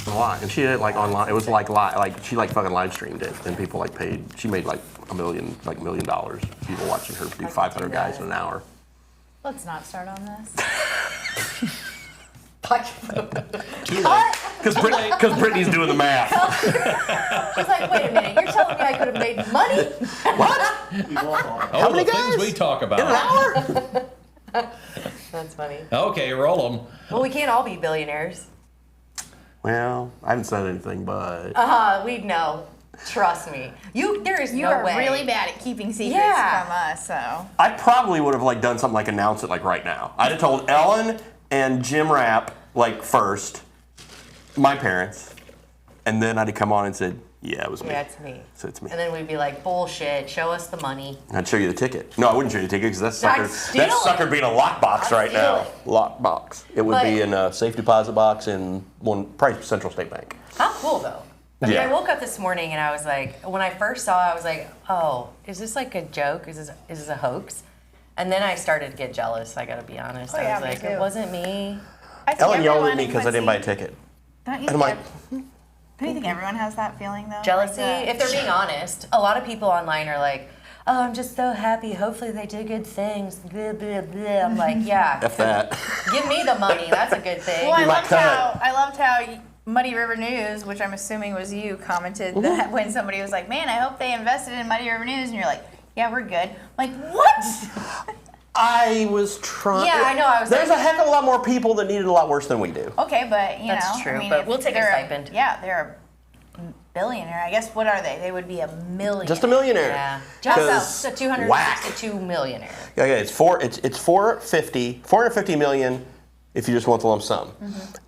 A lot, and she did it like online. It was like she like fucking live streamed it, and people like paid. She made like $1 million. People watching her do 500 guys in an hour. Let's not start on this. Because Brittany's doing the math. I was like, wait a minute, you're telling me I could have made money? What? How many guys? Things we talk about. In an hour? That's funny. Okay, roll them. Well, we can't all be billionaires. Well, I haven't said anything, but... We'd know. Trust me. There is you no are way. really bad at keeping secrets from us, so. I probably would have like done something like announce it like right now. I'd have told Ellen and Jim Rapp like first, my parents, and then I'd have come on and said, yeah, it was me. Yeah, it's me. So it's me. And then we'd be like, bullshit, show us the money. I'd show you the ticket. No, I wouldn't show you the ticket because that I'd sucker being a lockbox right now. Lockbox. It would be in a safe deposit box in probably Central State Bank. How cool though. Yeah. I woke up this morning and I was like, when I first saw it, I was like, oh, is this like a joke? Is this a hoax? And then I started to get jealous, I gotta be honest. I was like, it wasn't me. Ellen yelled at me because I didn't buy a ticket. Don't you and I'm like, don't you think everyone has that feeling though? Jealousy, Like if they're being honest. A lot of people online are like, oh, I'm just so happy. Hopefully they do good things. Blah, blah, blah. I'm like, yeah. F that. Give me the money. That's a good thing. Well, I loved how Muddy River News, which I'm assuming was you, commented that when somebody was like, man, I hope they invested in Muddy River News, and you're like, yeah, we're good. I'm like, what? I was trying. Yeah, I know. There's a heck of a lot more people that need it a lot worse than we do. Okay, but you know. That's true, I mean, but we'll take a stipend. Yeah, they're a billionaire. I guess, what are they? They would be a millionaire. Just a millionaire. Yeah. Just a 262 millionaire. Okay, it's 450 million if you just want the lump sum.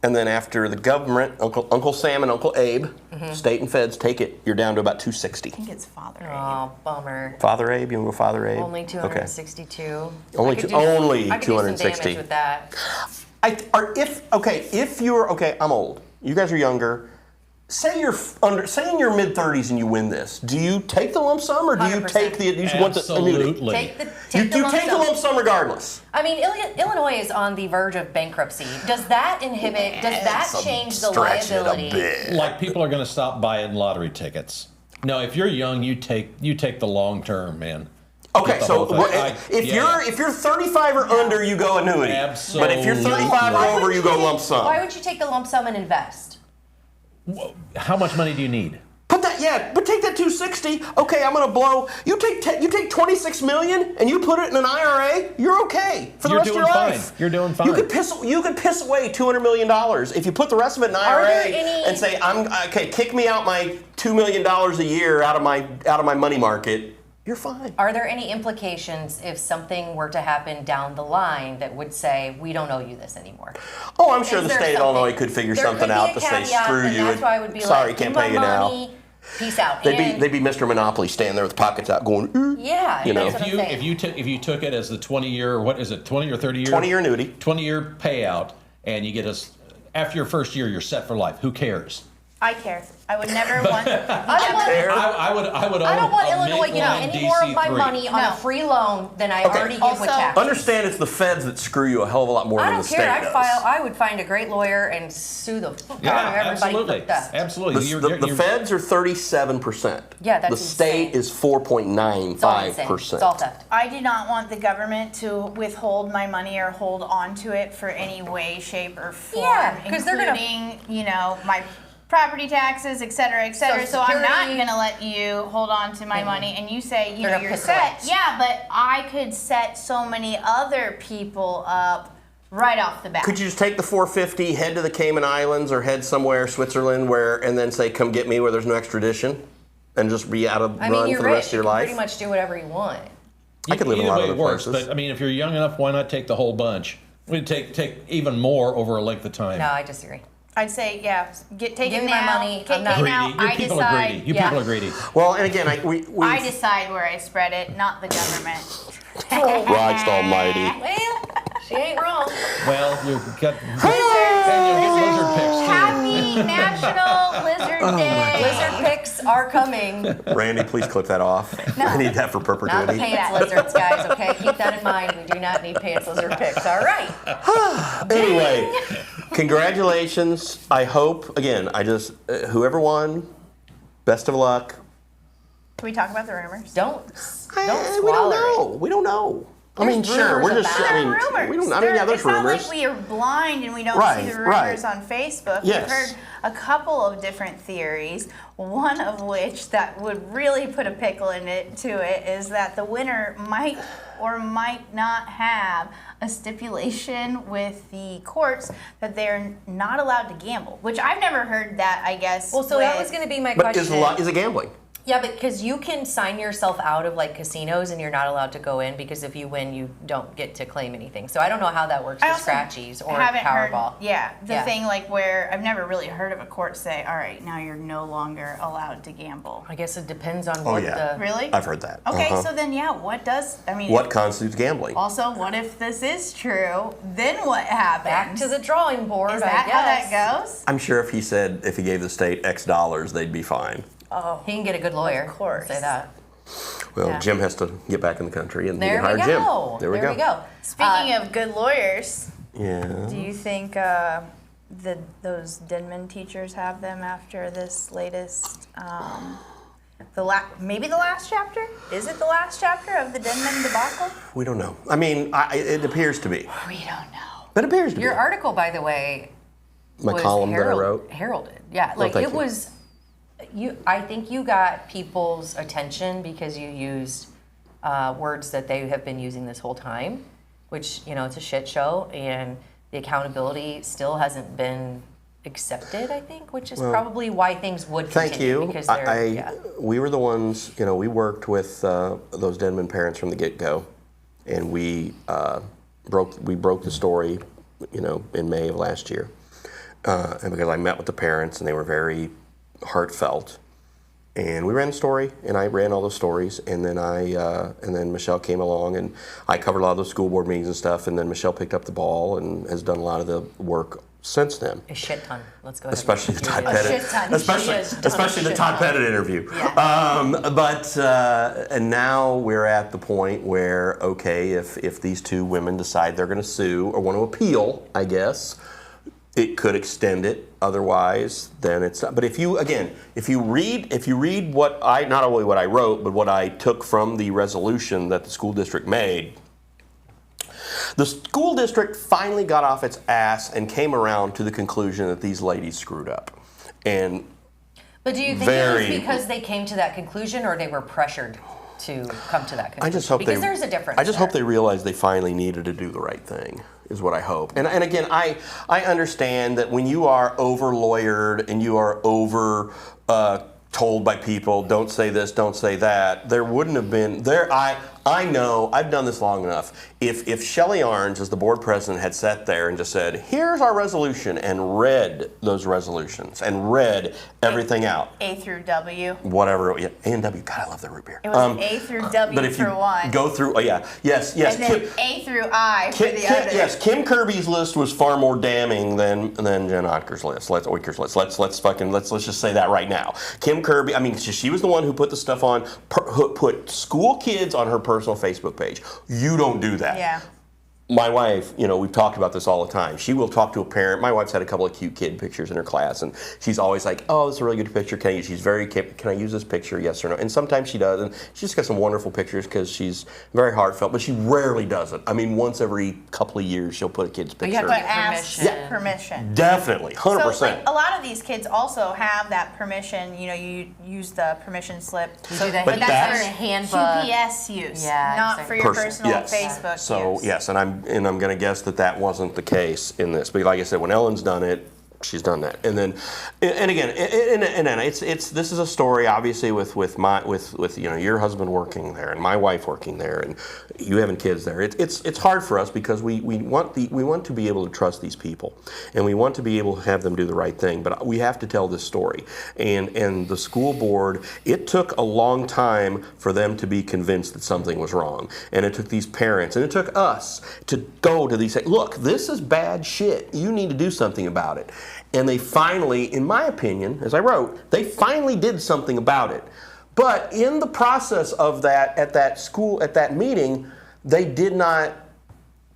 And then after the government, Uncle Sam and Uncle Abe, state and feds take it, you're down to about 260. I think it's Father Abe. Oh, bummer. Father Abe, you want to go Father Abe? Only 262. Okay. Only I could 260. 260. With that. If you're I'm old. You guys are younger. Say in your mid 30s and you win this. Do you take the lump sum or do you 100%. take the annuity? Take the You take the lump sum regardless. I mean, Illinois is on the verge of bankruptcy. Does that inhibit? Does that change the liability? Like people are going to stop buying lottery tickets. No, if you're young, you take the long term, man. Okay, so if you're 35 or under, you go annuity. Absolutely. But if you're 35 or over, you go lump sum. Why would you take the lump sum and invest? How much money do you need? But take that 260. Okay, I'm gonna blow. You take 26 million and you put it in an IRA. You're okay for the rest of your life. You're doing fine. You could piss away $200 million if you put the rest of it in an IRA and say kick me out my $2 million a year out of my money market. You're fine. Are there any implications if something were to happen down the line that would say, we don't owe you this anymore? Oh, I'm sure the state of Illinois could figure something out to say, screw you. That's why I would be sorry, like, can't pay you now. Peace out. They'd be Mr. Monopoly standing there with pockets out going, yeah, you know. If you took it as the 20-year, what is it, 20 or 30 year? 20-year annuity. 20-year payout, and you get after your first year, you're set for life. Who cares? I care. I would never want. I would. I don't want Illinois getting any more of my money on a free loan than I already give with taxes. Understand it's the feds that screw you a hell of a lot more than the state does. I would find a great lawyer and sue the fuck out of everybody for theft. Absolutely. The feds are 37%. Yeah, that's the state is 4.95%. It's all theft. I do not want the government to withhold my money or hold on to it for any way, shape, or form. Yeah, because they're including, my property taxes, et cetera, et cetera. So I'm not going to let you hold on to my money. And you say, you're set. Yeah, but I could set so many other people up right off the bat. Could you just take the 450, head to the Cayman Islands or head somewhere, Switzerland, and then say, come get me where there's no extradition, and just be out of run for the rest of your life? You can pretty much do whatever you want. I could live in a lot of other places. But I mean, if you're young enough, why not take the whole bunch? We'd take even more over a length of time. No, I disagree. I'd say, take Give it me now. my money. I'm not greedy. People are greedy. People are greedy. Well, and again, I decide where I spread it, not the government. Christ almighty. Well, she ain't wrong. Well, you'll get lizard picks too. Happy National Lizard Day. Lizard picks are coming. Randy, please clip that off. I need that for Not the perpetuity. pants lizards, guys, okay? Keep that in mind. We do not need pants lizard picks. All right. Anyway, Congratulations. I hope, again, whoever won, best of luck. Can we talk about the rumors? Don't swallow we don't know. We don't know. I mean, sure, we're just. There are rumors. We don't. I mean, yeah, there's it's not rumors. like we are blind and we don't see the rumors on Facebook. Yes. We've heard a couple of different theories. One of which that would really put a pickle to it is that the winner might or might not have a stipulation with the courts that they're not allowed to gamble. Which I've never heard that. I guess. Well, so that was going to be my question. But is it gambling? Yeah, but because you can sign yourself out of like casinos and you're not allowed to go in because if you win, you don't get to claim anything. So I don't know how that works for scratchies or Powerball. The thing like where I've never really heard of a court say, all right, now you're no longer allowed to gamble. I guess it depends on what the... Really? I've heard that. Okay, so then what constitutes gambling? Also, what if this is true? Then what happens? Back to the drawing board, Is that how that goes? I'm sure if he gave the state X dollars, they'd be fine. Oh, he can get a good lawyer. Of course. Say that. Well, Jim has to get back in the country and there hire we go. Jim. There we go. Speaking of good lawyers, yeah. Do you think those Denman teachers have them after this latest, maybe the last chapter? Is it the last chapter of the Denman debacle? We don't know. I mean, it appears to be. We don't know. But it appears to be. Your article, by the way, my column that I wrote? Heralded. Yeah, like it was... I think you got people's attention because you used words that they have been using this whole time, which, it's a shit show, and the accountability still hasn't been accepted, I think, which is probably why things would continue. Thank you. We were the ones, we worked with those Denman parents from the get-go, and we broke the story, in May of last year. And because I met with the parents, and they were very heartfelt, and we ran the story, and I ran all those stories, and then Michelle came along, and I covered a lot of those school board meetings and stuff, and then Michelle picked up the ball and has done a lot of the work since then. A shit ton. Let's go ahead. Especially the Todd Pettit. Especially the Todd Pettit interview. Yeah. And now we're at the point where, okay, if these two women decide they're going to sue or want to appeal, I guess, it could extend it. Otherwise, then it's not. But if you read what not only what I wrote, but what I took from the resolution that the school district made, the school district finally got off its ass and came around to the conclusion that these ladies screwed up. But do you think it was because they came to that conclusion, or they were pressured to come to that conclusion? I just hope there's a difference. I just hope they realized they finally needed to do the right thing, is what I hope. And again, I understand that when you are over lawyered and you are over told by people, don't say this, don't say that, there wouldn't have been there. I know, I've done this long enough. If Shelley Arns, as the board president, had sat there and just said, here's our resolution, and read those resolutions, and read everything out. A through W. Whatever, yeah, A and W, God, I love their root beer. It was A through W but if for you one. Go through, yes. And then A through I for the other. Yes, Kim Kirby's list was far more damning than Jen Otker's list. Let's just say that right now. Kim Kirby, I mean, she was the one who put the stuff on, put school kids on her personal Facebook page. You don't do that. Yeah. My wife, we've talked about this all the time. She will talk to a parent. My wife's had a couple of cute kid pictures in her class, and she's always like, "Oh, this is a really good picture. Can I use this picture? Yes or no?" And sometimes she does, and she's got some wonderful pictures because she's very heartfelt. But she rarely does it. I mean, once every couple of years, she'll put a kid's picture. But you have to get permission. Definitely, 100%. So, a lot of these kids also have that permission. You use the permission slip. But that's for handbook. QPS use, not for your personal Facebook use. So yes, and I'm going to guess that wasn't the case in this. But like I said, when Ellen's done it, she's done that. And then, and again, it's this is a story obviously with your husband working there and my wife working there and you having kids there. It's hard for us because we want to be able to trust these people and we want to be able to have them do the right thing. But we have to tell this story. And the school board, it took a long time for them to be convinced that something was wrong. And it took these parents and it took us to go to these say, look, this is bad shit. You need to do something about it. And they finally, in my opinion, as I wrote, they finally did something about it. But in the process of that, at that school, at that meeting, they did not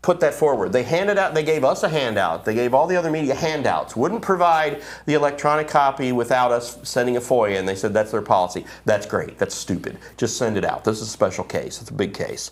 put that forward. They handed out, they gave us a handout. They gave all the other media handouts. Wouldn't provide the electronic copy without us sending a FOIA, and they said that's their policy. That's great. That's stupid. Just send it out. This is a special case. It's a big case.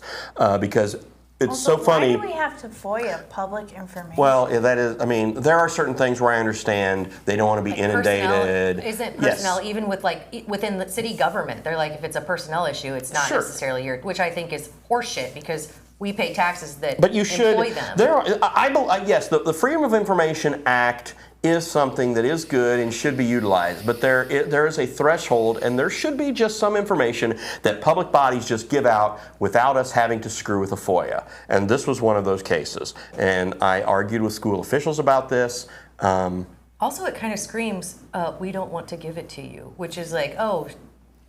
Because it's also, so funny. Why do we have to FOIA public information? Well, that is, I mean, there are certain things where I understand they don't want to be inundated. Personnel, isn't personnel, even with like within the city government, they're like, if it's a personnel issue, it's not necessarily your, which I think is horseshit because we pay taxes that but you should, employ them. There are, yes, the Freedom of Information Act is something that is good and should be utilized, but there is a threshold, and there should be just some information that public bodies just give out without us having to screw with a FOIA. And this was one of those cases. And I argued with school officials about this. Also, it kind of screams, we don't want to give it to you, which is like, oh,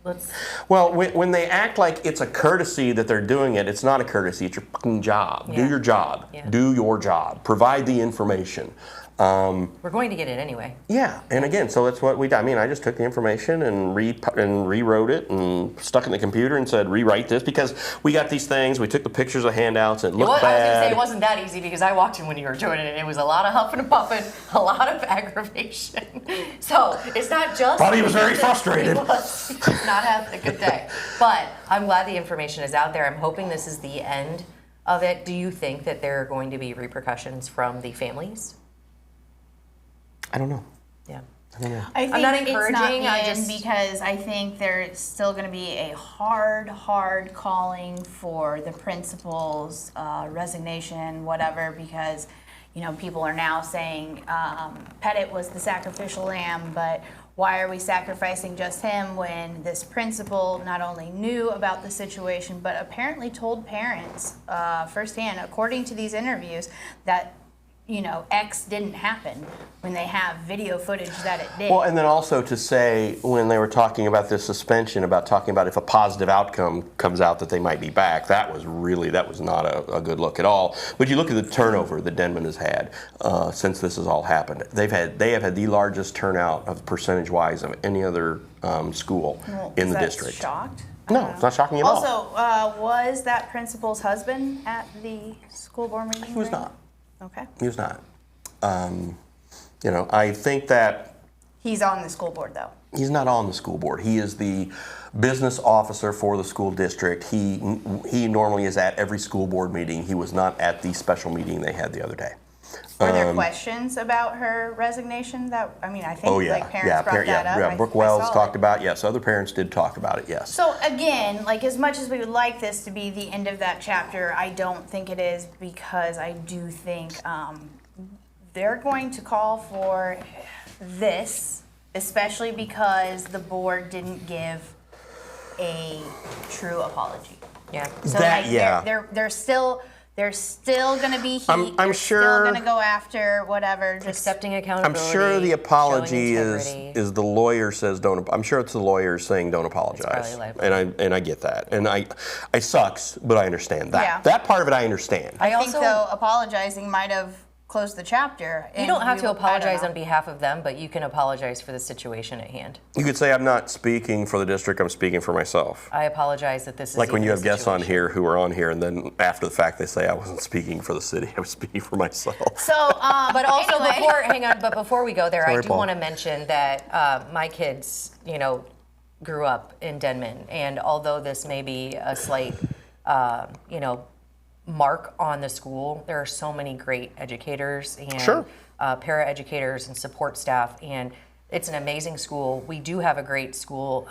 let's... Well, when they act like it's a courtesy that they're doing it, it's not a courtesy, it's your fucking job. Yeah. Do your job. Yeah. Do your job. Provide the information. We're going to get it anyway. Yeah, and again, so that's what we did. I mean, I just took the information and rewrote it and stuck it in the computer and said, rewrite this, because we got these things, we took the pictures of handouts, and it looked bad. I was going to say, it wasn't that easy because I walked in when you were doing it, and it was a lot of huffing and puffing, a lot of aggravation. So, it's not just... Probably he was very frustrated. He did not have a good day. But I'm glad the information is out there. I'm hoping this is the end of it. Do you think that there are going to be repercussions from the families? I don't know. Yeah. I don't know. I think I'm not it's encouraging, not I the end just... because I think there's still going to be a hard calling for the principal's resignation, whatever, because people are now saying Pettit was the sacrificial lamb, but why are we sacrificing just him when this principal not only knew about the situation, but apparently told parents firsthand, according to these interviews, that X didn't happen when they have video footage that it did. Well, and then also to say, when they were talking about this suspension, about talking about if a positive outcome comes out that they might be back, that was not a good look at all. But you look at the turnover that Denman has had since this has all happened. They have had the largest turnout of percentage-wise of any other school in the district. Shocked? No, it's not shocking at all. Also, was that principal's husband at the school board meeting? He was not. Okay. He was not. I think that... He's on the school board, though. He's not on the school board. He is the business officer for the school district. He normally is at every school board meeting. He was not at the special meeting they had the other day. Were there questions about her resignation? I think parents brought that up. Yeah, Brooke Wells talked about it. Yes, other parents did talk about it, yes. So again, as much as we would like this to be the end of that chapter, I don't think it is, because I do think they're going to call for this, especially because the board didn't give a true apology. Yeah. So they're still going to be heat. I'm sure. Still going to go after whatever. Just accepting accountability. I'm sure the apology is the lawyer says don't. I'm sure it's the lawyer saying don't apologize. And I get that. And it sucks, but I understand that. Yeah. That part of it I understand. I think though apologizing might have close the chapter. You don't have to apologize on behalf of them, but you can apologize for the situation at hand. You could say, I'm not speaking for the district, I'm speaking for myself. I apologize that this is like when you have guests on here who are on here, and then after the fact they say, I wasn't speaking for the city, I was speaking for myself. So, but also anyway. before we go there, Sorry, I do want to mention that my kids, grew up in Denman, and although this may be a slight, mark on the school, there are so many great educators and para-educators and support staff, and it's an amazing school. We do have a great school.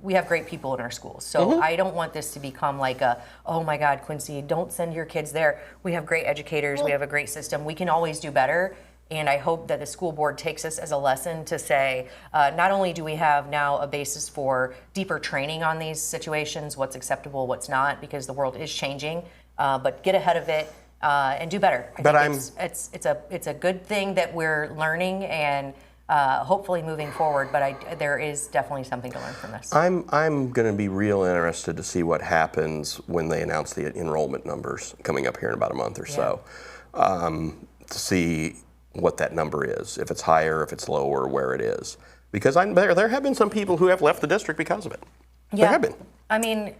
We have great people in our schools. So I don't want this to become like oh my God, Quincy, don't send your kids there. We have great educators. We have a great system. We can always do better. And I hope that the school board takes this as a lesson to say, not only do we have now a basis for deeper training on these situations, what's acceptable, what's not, because the world is changing, but get ahead of it and do better. It's a good thing that we're learning and hopefully moving forward, but there is definitely something to learn from this. I'm going to be real interested to see what happens when they announce the enrollment numbers coming up here in about a month or so, to see what that number is, if it's higher, if it's lower, where it is. Because there have been some people who have left the district because of it. Yeah. There have been. I mean,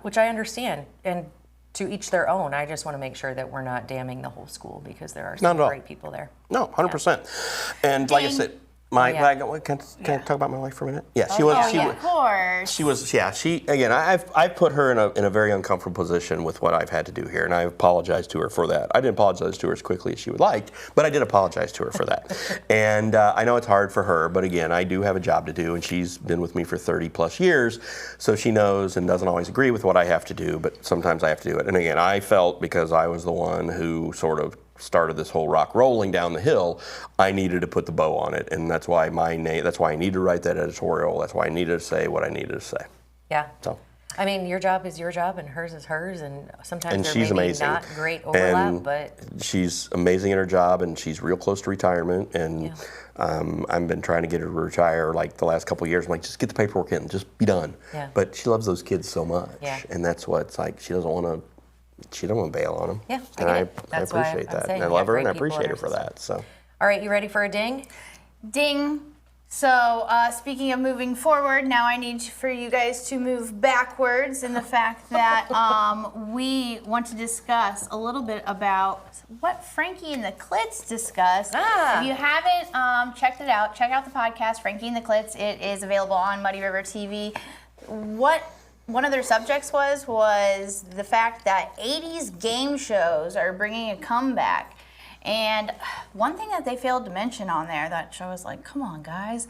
which I understand. And to each their own. I just want to make sure that we're not damning the whole school because there are Not some at all. great people there. No, 100%. And like I said, can I talk about my wife for a minute? Yeah, she was. Of course. She was. Yeah, again. I've put her in a very uncomfortable position with what I've had to do here, and I apologize to her for that. I didn't apologize to her as quickly as she would like, but I did apologize to her for that. And I know it's hard for her, but again, I do have a job to do, and she's been with me for 30 plus years, so she knows and doesn't always agree with what I have to do, but sometimes I have to do it. And again, I felt because I was the one who sort of started this whole rock rolling down the hill, I needed to put the bow on it, and that's why that's why I needed to write that editorial. That's why I needed to say what I needed to say. Yeah. So, I mean, your job is your job, and hers is hers, and sometimes she's there may be amazing. not great overlap, and but she's amazing at her job, and she's real close to retirement. And I've been trying to get her to retire like the last couple of years. I'm like, just get the paperwork in, just be done. Yeah. But she loves those kids so much, and that's what it's like. She doesn't want to bail on them. Yeah, and I appreciate that. saying I you love got her, and I great people appreciate in her her for system. that. So. All right, you ready for a ding? Ding. So speaking of moving forward, now I need for you guys to move backwards in the fact that we want to discuss a little bit about what Frankie and the Klitz discussed. If you haven't checked it out, check out the podcast, Frankie and the Klitz. It is available on Muddy River TV. What one of their subjects was the fact that 80s game shows are bringing a comeback. And one thing that they failed to mention on there, that show was like, come on, guys.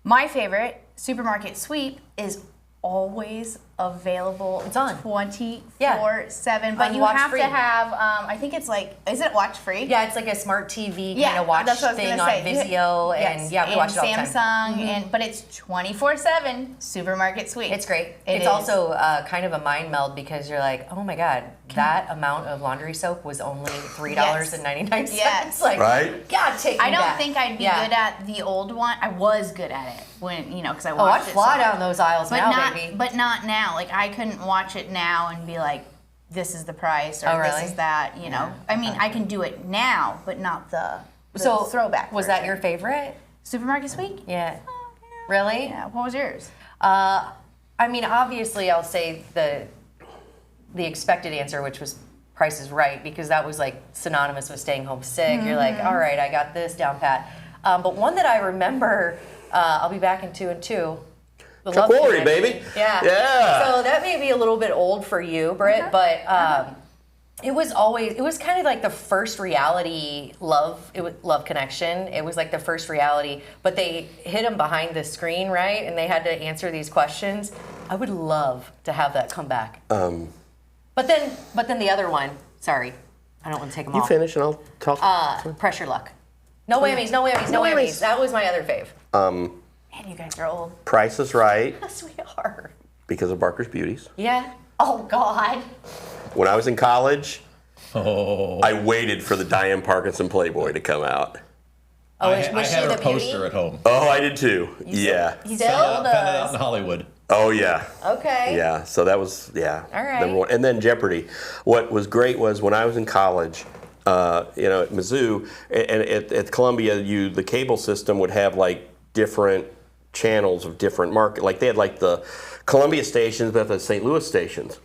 My favorite, Supermarket Sweep, is always available. It's on 24/7. But you have to have, I think it's like, is it watch free? Yeah, it's like a smart TV kind of watch thing on Vizio, and we watch it all the time. Samsung, but it's 24/7 Supermarket Sweep. It's great. It it's is. Also kind of a mind meld because you're like, oh my God, that amount of laundry soap was only $3.99. Yes. Like, right? God, take me I don't back. think I'd be good at the old one. I was good at it when, because I watched I'd it. fly down those aisles but now, not, baby. But not now. Like, I couldn't watch it now and be like, this is the price, or really? this is that, I mean, I can do it now, but not the throwback Was version. that your favorite? Supermarket Sweep? Yeah. Really? Yeah. What was yours? I mean, obviously, I'll say the expected answer, which was Price is Right, because that was like synonymous with staying home sick. You're like, all right, I got this down pat. But one that I remember, I'll be back in 2 and 2. The Chuck Love Woolery, Connection. baby. Yeah. So that may be a little bit old for you, Britt, but it was kind of like the first reality love connection. It was like the first reality, but they hid him behind the screen, right? And they had to answer these questions. I would love to have that come back. But then the other one, sorry, I don't want to take them You off. finish and I'll talk. Pressure Luck. No whammies, no whammies, no whammies. That was my other fave. Man, you guys are old. Price is Right Yes, we are. because of Barker's Beauties. Yeah. Oh, God. When I was in college, I waited for the Diane Parkinson Playboy to come out. Oh, I was she had her the poster beauty? at home. Oh, I did too. Yeah. He Found still it out does. in Hollywood. Oh, yeah. Okay. Yeah, so that was, All right. number one. And then Jeopardy. What was great was when I was in college, at Mizzou, and at Columbia, the cable system would have like different channels of different market. Like they had like the Columbia stations, but the St. Louis stations.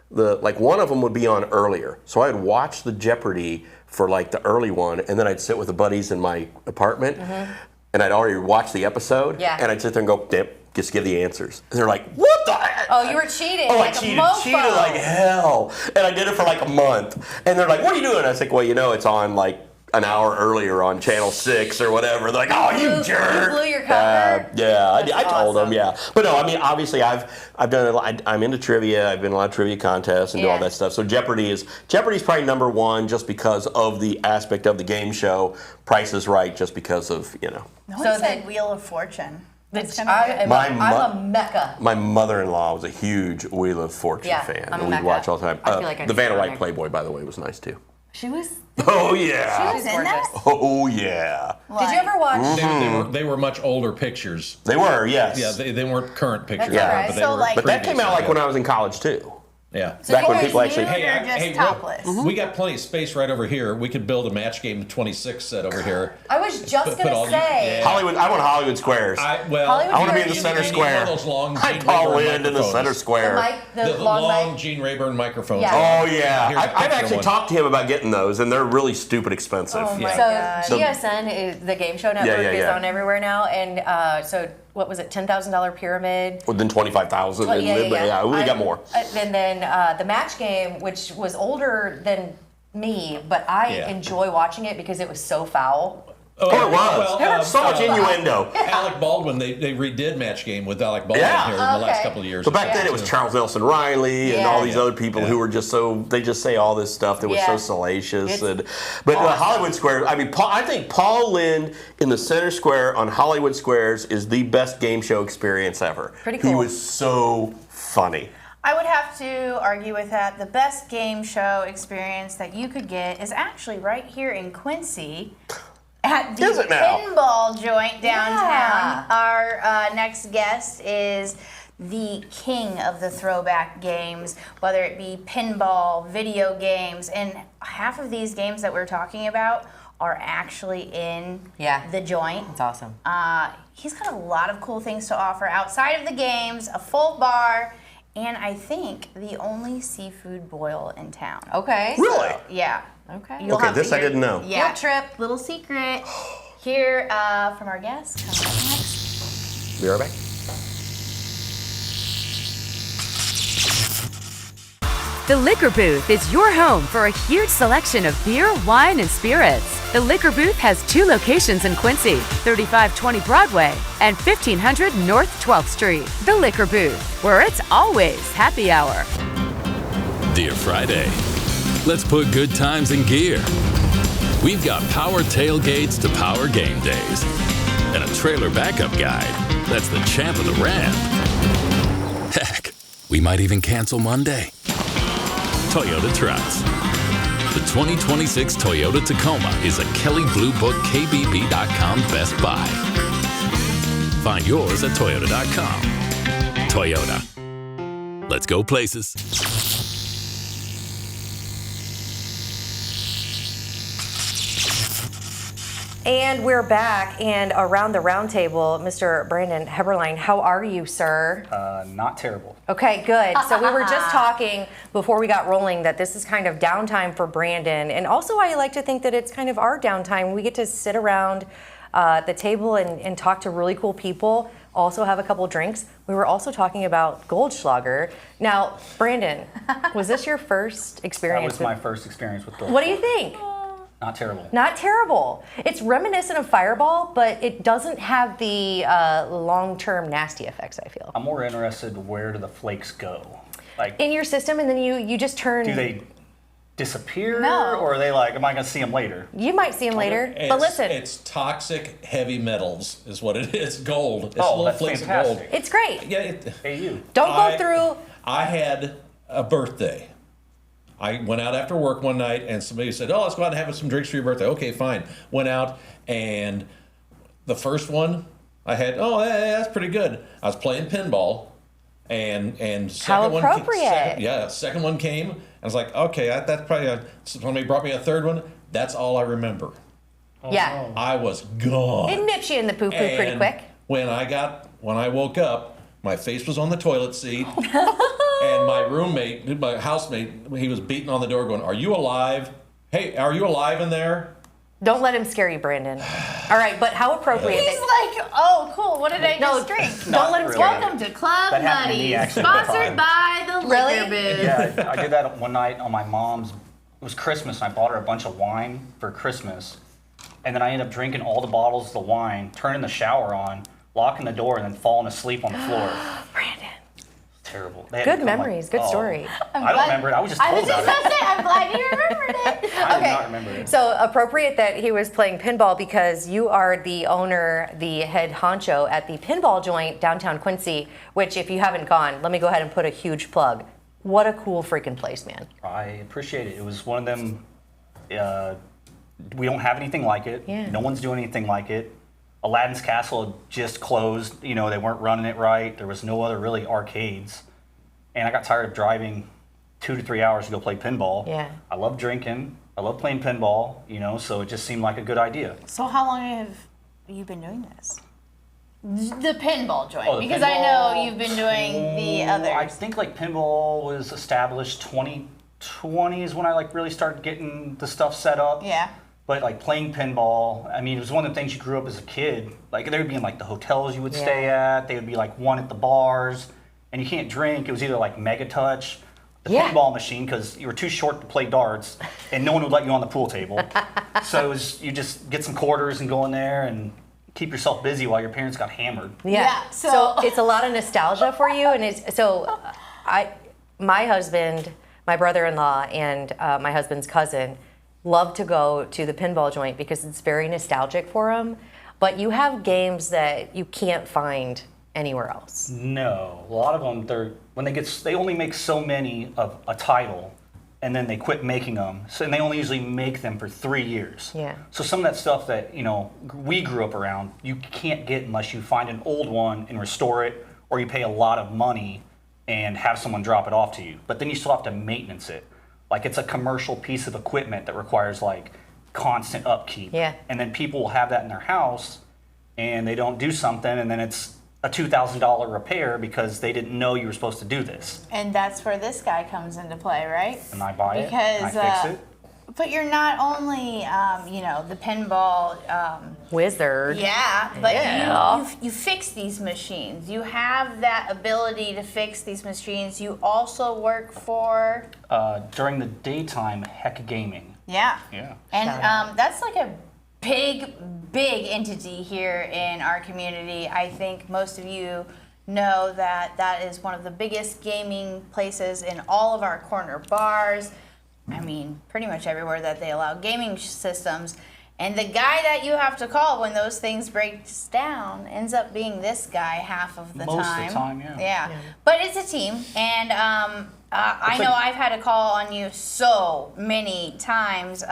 One of them would be on earlier. So I'd watch the Jeopardy for like the early one, and then I'd sit with the buddies in my apartment, and I'd already watched the episode, and I'd sit there and go, just give the answers. And they're like, what the heck? Oh, you were cheating. Oh, like I cheated a mofo. like hell. And I did it for like a month. And they're like, what are you doing? I was like, well, it's on like an hour earlier on Channel 6 or whatever. They're like, oh, you jerk. You blew your cover? I told them, awesome. But no, I mean, obviously I've done a lot. I'm into trivia. I've been in a lot of trivia contests and do all that stuff. So Jeopardy's probably number one just because of the aspect of the game show. Price is Right just because of, No one said Wheel of Fortune. I'm a mecca. My mother-in-law was a huge Wheel of Fortune fan. I'm a We'd mecca. watch all the time. I feel like I the need to Vanna go White there. Playboy, by the way, was nice too. She was. Oh yeah. She was in that? Oh yeah. Did you ever watch? They were much older pictures. They were, yes. Yeah, they weren't current pictures. That's all right. But, they So, were like- But that came out like previous, when I was in college too. Yeah. So Back when you people guys actually. knew- Hey, just look, topless. we got plenty of space right over here. We could build a match game 26 set over here. I was just Put gonna all you- say. yeah. Hollywood. I want Hollywood Squares. I want to be in the you center need square. one of those long I Gene Paul Rayburn Lind in the center microphones. square. The The long long mic. Gene Rayburn microphones. Yeah. Oh yeah, Here's a I've picture actually one. talked to him about getting those, and they're really stupid expensive. Oh my So God. GSN is the game show network yeah, is yeah. on everywhere now, and so what was it? $10,000 pyramid. Within 25,000, Oh, yeah. we got more. And then the match game, which was older than me, but I Yeah. enjoy watching it because it was so foul. Oh, it was. Well, So much innuendo. Alec Baldwin, they redid Match Game with Alec Baldwin Yeah. here in the last Okay. couple of years. But back then it was Charles Nelson Riley and Yeah. all these other people Yeah. who were just so, they just say all this stuff that was Yeah. so salacious. It's But awesome. Hollywood Square, I mean, I think Paul Lind in the center square on Hollywood Squares is the best game show experience ever. Pretty He cool. was so funny. I would have to argue with that. The best game show experience that you could get is actually right here in Quincy at the Is it now? Pinball Joint downtown. Yeah. Our next guest is the king of the throwback games, whether it be pinball, video games, and half of these games that we're talking about are actually in the joint. It's awesome. He's got a lot of cool things to offer outside of the games, a full bar, and I think the only seafood boil in town. Okay. Really? Yeah. Okay. You'll Okay, have to this I hear- didn't know. Yeah. Field trip. Little secret. Here from our guest. Coming up next. Be right back. The Liquor Booth is your home for a huge selection of beer, wine, and spirits. The Liquor Booth has 2 locations in Quincy, 3520 Broadway and 1500 North 12th Street. The Liquor Booth, where it's always happy hour. Dear Friday, let's put good times in gear. We've got power tailgates to power game days and a trailer backup guide that's the champ of the ramp. Heck, we might even cancel Monday. Toyota Trucks. The 2026 Toyota Tacoma is a Kelley Blue Book KBB.com Best Buy. Find yours at Toyota.com. Toyota. Let's go places. And we're back, and around the round table, Mr. Brandon Heberlein, how are you, sir? Not terrible. Okay, good. So we were just talking before we got rolling that this is kind of downtime for Brandon, and also I like to think that it's kind of our downtime. We get to sit around the table and talk to really cool people, also have a couple drinks. We were also talking about Goldschlager. Now, Brandon, was this your first That experience? was my first experience with Gold. What do you think? Not terrible. Not terrible. It's reminiscent of Fireball, but it doesn't have the long-term nasty effects, I feel. I'm more interested where do the flakes go? Like, In your system, and then you just turn... do they disappear? No. Or are they like, am I going to see them later? You might see them later, but listen, It's toxic heavy metals is what it is. Gold. It's Oh, little that's flakes of fantastic. gold. it's great. Yeah, Hey, you. Don't go I- through... I had a birthday. I went out after work one night and somebody said, "Oh, let's go out and have some drinks for your birthday." Okay, fine. Went out and the first one I had, that's pretty good. I was playing pinball and How second appropriate. second one came. I was like, okay, that's probably somebody brought me a third one. That's all I remember. Yeah. I was gone. It nips you in the poo-poo pretty And quick. When I woke up, my face was on the toilet seat, and my roommate, my housemate, he was beating on the door, going, "Are you alive? Hey, are you alive in there?" Don't let him scare you, Brandon. All right, but how appropriate He's that... like, oh, cool. What did I No, just drink? don't let him really. scare you. Welcome to Club That happened to me, Muddies, actually, one sponsored time. by the Really? Liquor Booth. Yeah, I did that one night on my mom's. It was Christmas, and I bought her a bunch of wine for Christmas. And then I ended up drinking all the bottles of the wine, turning the shower on, locking the door, and then falling asleep on the floor. Brandon. Terrible. They had Good to come, memories, good story. I don't remember it. I was just I told was just about going it. to say, I'm glad you remembered it. I did Okay. not remember it. So appropriate that he was playing pinball because you are the owner, the head honcho at the Pinball Joint downtown Quincy, which if you haven't gone, let me go ahead and put a huge plug. What a cool freaking place, man. I appreciate it. It was one of them, we don't have anything like it. Yeah. No one's doing anything like it. Aladdin's Castle had just closed. They weren't running it right. There was no other really arcades. And I got tired of driving 2 to 3 hours to go play pinball. Yeah. I love drinking. I love playing pinball, you know, so it just seemed like a good idea. So how long have you been doing this? The pinball joint, Oh, the because I know pinball- you've been doing the others. I think like pinball was established 2020 is when I like really started getting the stuff set up. Yeah. But like playing pinball, I mean, it was one of the things you grew up as a kid. Like they would be in like the hotels you would stay at. They would be like one at the bars, and you can't drink. It was either like Mega Touch, the pinball machine, because you were too short to play darts, and no one would let you on the pool table. So it was, you just get some quarters and go in there and keep yourself busy while your parents got hammered. Yeah. So it's a lot of nostalgia for you, and it's so. My husband, my brother-in-law, and my husband's cousin love to go to the pinball joint because it's very nostalgic for them. But you have games that you can't find anywhere else. No, a lot of them, they only make so many of a title, and then they quit making them. So, and they only usually make them for 3 years. Yeah. So some of that stuff that, you know, we grew up around, you can't get unless you find an old one and restore it, or you pay a lot of money and have someone drop it off to you. But then you still have to maintenance it. Like it's a commercial piece of equipment that requires like constant upkeep. Yeah. And then people will have that in their house and they don't do something, and then it's a $2,000 repair because they didn't know you were supposed to do this. And that's where this guy comes into play, right? And I buy it, Because, and I fix it. But you're not only, you know, the pinball. Wizard. Yeah, but Yeah. you fix these machines. You have that ability to fix these machines. You also work for. During the daytime, Heck Gaming. Yeah. Yeah. And that's like a big entity here in our community. I think most of you know that that is one of the biggest gaming places in all of our corner bars. I mean, pretty much everywhere that they allow gaming systems. And the guy that you have to call when those things break down ends up being this guy half of the time. Most of the time, yeah. Yeah. But it's a team. And I know I've had to call on you so many times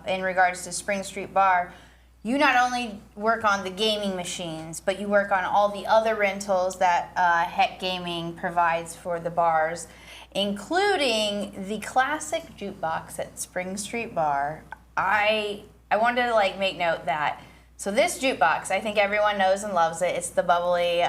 in regards to Spring Street Bar. You not only work on the gaming machines, but you work on all the other rentals that Heck Gaming provides for the bars, including the classic jukebox at Spring Street Bar. I wanted to like make note that, so this jukebox, I think everyone knows and loves it. It's the bubbly,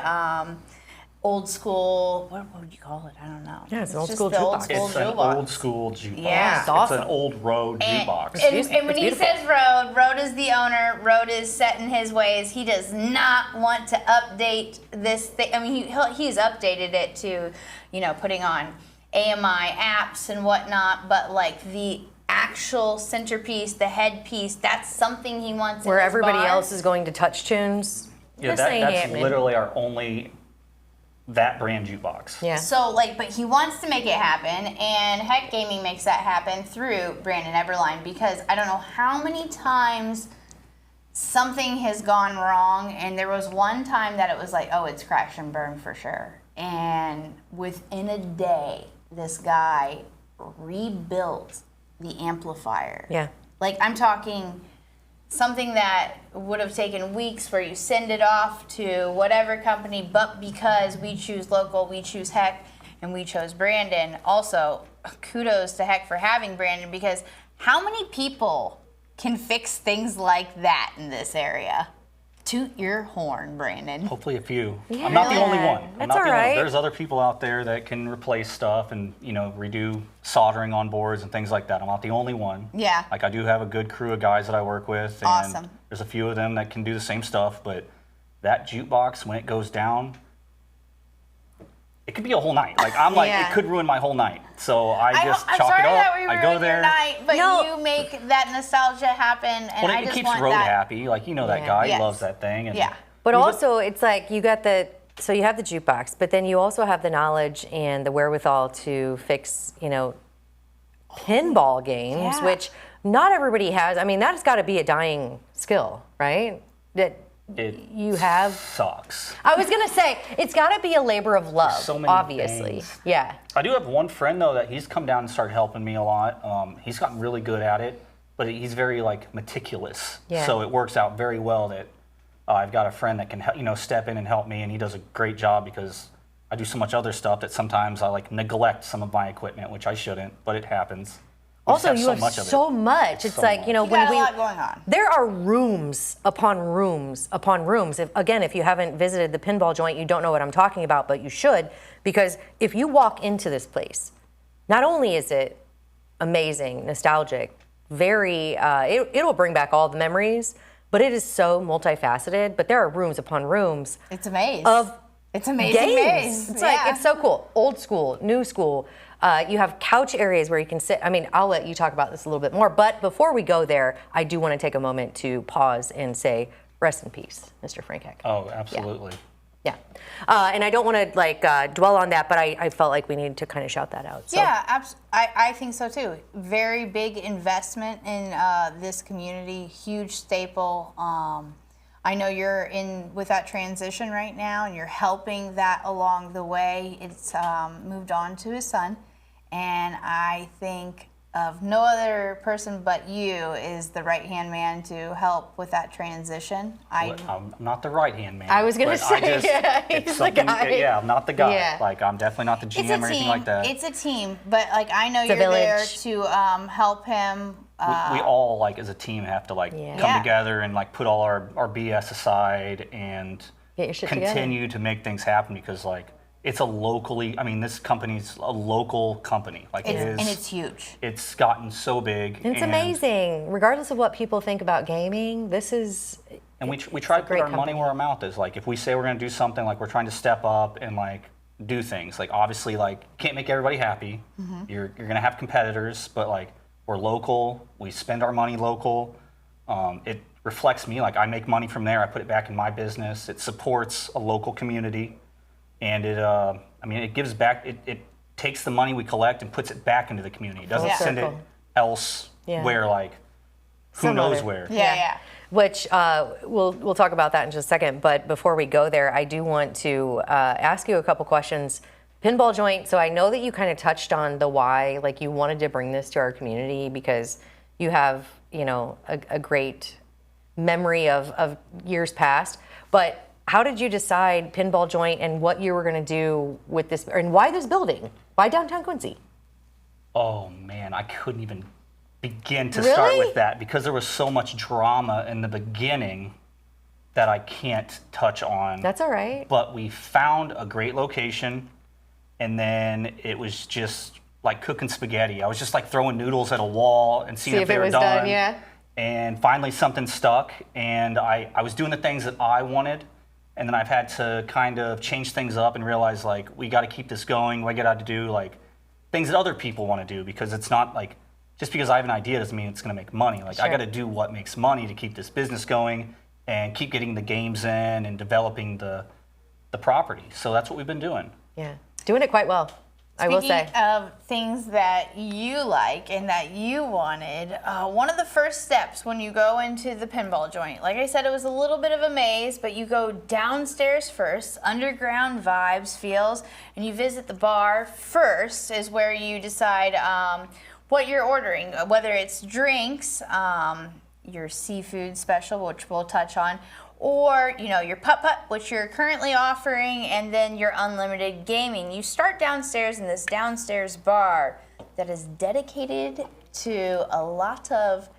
old school, what would you call it? I don't know. Yeah, it's an old just school the jukebox. It's an jukebox. old school jukebox. Yeah. It's awesome. It's an old road jukebox. And when It's he beautiful. says Road is the owner. Road is set in his ways. He does not want to update this thing. I mean, he's updated it to, you know, putting on AMI apps and whatnot. But like the actual centerpiece, the headpiece, that's something he wants. Where in his everybody bar. else is going to touch tunes. Yeah, This ain't that's happening. literally our only that brand jukebox. Yeah. So like, but he wants to make it happen, and Heck Gaming makes that happen through Brandon Heberlein, because I don't know how many times something has gone wrong, and there was one time that it was like, oh, it's crash and burn for sure. And within a day, this guy rebuilt the amplifier. Yeah. Like, I'm talking something that would have taken weeks, where you send it off to whatever company, but because we choose local, we choose Heck, and we chose Brandon. Also, kudos to Heck for having Brandon, because how many people can fix things like that in this area? Toot your horn, Brandon. Hopefully a few. I'm not the only one. I'm That's not all the only- right. There's other people out there that can replace stuff and, you know, redo soldering on boards and things like that. I'm not the only one. Yeah. Like, I do have a good crew of guys that I work with. And Awesome. there's a few of them that can do the same stuff, but that jukebox, when it goes down, it could be a whole night. Like, I'm like, Yeah. it could ruin my whole night. So I just I'm chalk sorry it up. that we I ruined go your there. night, but No. you make that nostalgia happen, and Well, I it just keeps want Road that. happy. Like, you know that Yeah. guy. Yes. He loves that thing. And Yeah. But also, it's like you got so you have the jukebox, but then you also have the knowledge and the wherewithal to fix, you know, pinball games, Yeah. which not everybody has. I mean, that's got to be a dying skill, right? That It you have. sucks. I was gonna say it's got to be a labor of love, so many obviously. things. Yeah. I do have one friend though that he's come down and started helping me a lot. He's gotten really good at it, but he's very like meticulous. Yeah. So it works out very well that I've got a friend that can you know step in and help me, and he does a great job because I do so much other stuff that sometimes I like neglect some of my equipment, which I shouldn't, but it happens. Also, you have so much. It's like, you know, when we got a lot going on. There are rooms upon rooms upon rooms. If you haven't visited the Pinball Joint, you don't know what I'm talking about, but you should, because if you walk into this place, not only is it amazing, nostalgic, very, it'll bring back all the memories, but it is so multifaceted. But there are rooms upon rooms. It's a maze. It's amazing games. maze. It's like, it's so cool. Old school, new school. You have couch areas where you can sit. I mean, I'll let you talk about this a little bit more, but before we go there, I do want to take a moment to pause and say, rest in peace, Mr. Frankie. Oh, absolutely. Yeah. And I don't want to dwell on that, but I felt like we needed to kind of shout that out. So. Yeah, I think so too. Very big investment in this community, huge staple. I know you're in with that transition right now, and you're helping that along the way. It's moved on to his son, and I think of no other person but you is the right-hand man to help with that transition. I'm not the right-hand man. I was going to say, he's the guy. Yeah, I'm not the guy. Yeah. Like, I'm definitely not the GM or anything like that. It's a team, but like I know you're there to help him. We all, like, as a team have to, like, come together and, like, put all our BS aside and continue to make things happen because, like, it's a locally, I mean, this company's a local company. Like, and it's huge. It's gotten so big. It's amazing. Regardless of what people think about gaming, this is. And we try to put our money where our mouth is. Like, if we say we're going to do something, like, we're trying to step up and, like, do things. Like, obviously, like, can't make everybody happy. Mm-hmm. You're going to have competitors, but, like, we're local. We spend our money local. It reflects me. Like, I make money from there. I put it back in my business. It supports a local community. And it gives back, it takes the money we collect and puts it back into the community. It doesn't send it elsewhere, like, who knows where. Yeah. Which we'll talk about that in just a second. But before we go there, I do want to ask you a couple questions. Pinball Joint, so I know that you kind of touched on the why, like you wanted to bring this to our community because you have, you know, a great memory of years past. But how did you decide Pinball Joint and what you were going to do with this, and why this building? Why downtown Quincy? Oh man, I couldn't even begin to start with that because there was so much drama in the beginning that I can't touch on. That's all right. But we found a great location, and then it was just like cooking spaghetti. I was just like throwing noodles at a wall and seeing if they were done. Yeah. And finally something stuck, and I was doing the things that I wanted. And then I've had to kind of change things up and realize, like, we got to keep this going. We got to do, like, things that other people want to do because it's not, like, just because I have an idea doesn't mean it's going to make money. Like, I got to do what makes money to keep this business going and keep getting the games in and developing the property. So that's what we've been doing. Yeah, doing it quite well. I will say. Speaking of things that you like and that you wanted, one of the first steps when you go into the Pinball Joint, like I said, it was a little bit of a maze, but you go downstairs first, underground vibes, feels, and you visit the bar first is where you decide what you're ordering, whether it's drinks, your seafood special, which we'll touch on, or, you know, your putt-putt, which you're currently offering, and then your unlimited gaming. You start downstairs in this downstairs bar that is dedicated to a lot of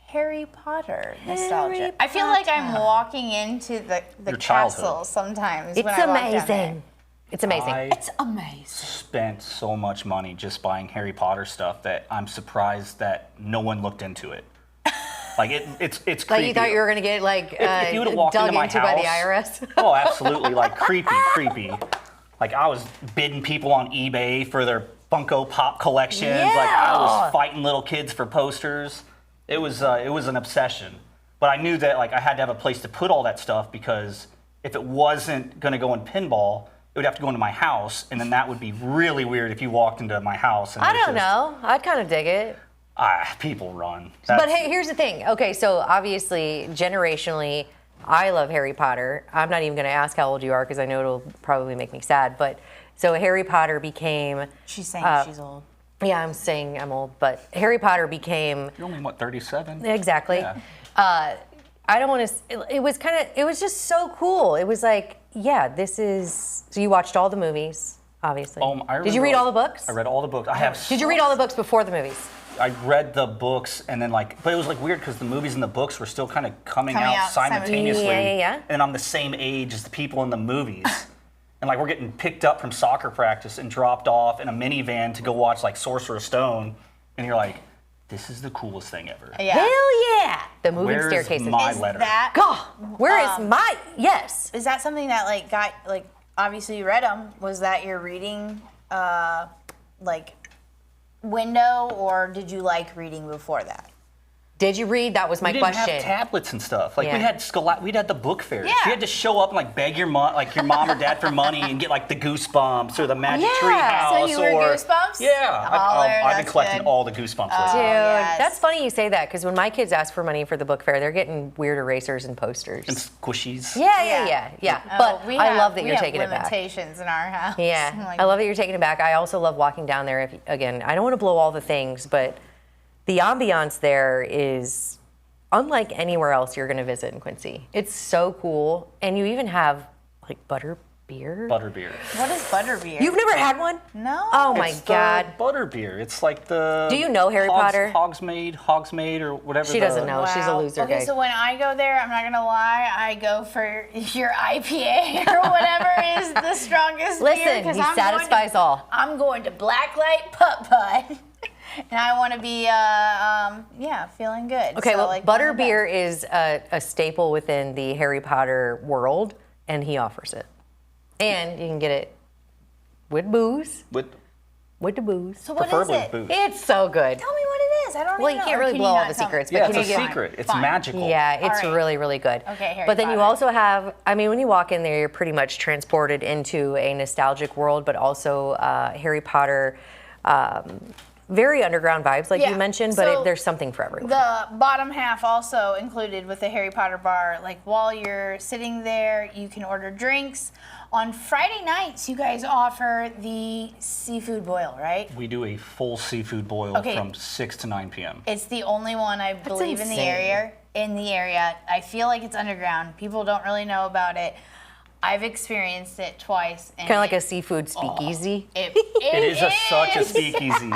Harry Potter nostalgia. I feel like I'm walking into the castle sometimes when I walk down there. It's amazing. It's amazing. Spent so much money just buying Harry Potter stuff that I'm surprised that no one looked into it. Like it's creepy. Like you thought you were gonna get like if you would have walked into my house, by the IRS. Oh, absolutely, like creepy. Like I was bidding people on eBay for their Funko Pop collections. Yeah. Like I was fighting little kids for posters. It was an obsession. But I knew that like I had to have a place to put all that stuff because if it wasn't gonna go in pinball, it would have to go into my house, and then that would be really weird if you walked into my house. And I don't know. I'd kind of dig it. People run. But hey, here's the thing. Okay, so obviously, generationally, I love Harry Potter. I'm not even going to ask how old you are because I know it'll probably make me sad. But so Harry Potter became. She's saying she's old. Yeah, I'm saying I'm old, but Harry Potter became. You're only, what, 37? Exactly. Yeah. I don't want to. It was just so cool. It was like, yeah, this is. So you watched all the movies, obviously. Did you read all the books? I read all the books. Did you read all the books before the movies? I read the books and then but it was like weird because the movies and the books were still kind of coming out simultaneously. Yeah. And I'm the same age as the people in the movies. And like we're getting picked up from soccer practice and dropped off in a minivan to go watch like Sorcerer's Stone. And you're like, this is the coolest thing ever. Yeah. Hell yeah! The moving staircases. My letter? God, where is my yes? Is that something that like got like obviously you read them? Was that your reading like window, or did you like reading before that? Did you read? That was my question. We didn't have tablets and stuff. Like we had the book fairs. Yeah. You had to show up and like beg your mom or dad for money and get like the Goosebumps or the Magic Tree House. So you were Goosebumps? Yeah. I've been collecting all the Goosebumps lately. Dude, yes. that's funny you say that because when my kids ask for money for the book fair, they're getting weird erasers and posters. And squishies. Yeah. But I love that you're taking it back. Limitations in our house. Yeah, Like, I love that you're taking it back. I also love walking down there. Again, I don't want to blow all the things, but the ambiance there is unlike anywhere else you're going to visit in Quincy. It's so cool, and you even have like butter beer. Butterbeer. what is butterbeer? You've never had one? No. Oh my It's God. the butterbeer. It's like the. Do you know Harry Potter? Hogsmeade, or whatever. She doesn't know. She's a loser. Okay, guy. so when I go there, I'm not gonna lie, I go for your IPA or whatever is the strongest beer. Listen, 'Cause he I'm satisfies all. I'm going to Blacklight Putt-Putt. And I want to be, feeling good. Okay, so, well, like, butterbeer is a staple within the Harry Potter world, and he offers it. And you can get it with booze. With the booze. So what is preferably it? booze. It's so good. Tell me what it is. I don't Well, even you know. can't Or really can blow you all not the tell me? secrets, Yeah, but it's can a you get secret. It's Fine. magical. Yeah, it's All right. really, really good. Okay, Harry But then you Potter. also have, I mean, when you walk in there, you're pretty much transported into a nostalgic world, but also Harry Potter, very underground vibes, like you mentioned, but So there's something for everyone. The bottom half also included with the Harry Potter bar. Like while you're sitting there, you can order drinks. On Friday nights, you guys offer the seafood boil, right? We do a full seafood boil Okay. from 6 to 9 p.m. It's the only one I believe in the insane. area. I feel like it's underground. People don't really know about it. I've experienced it twice. Kind of like a seafood speakeasy. It It is such a speakeasy.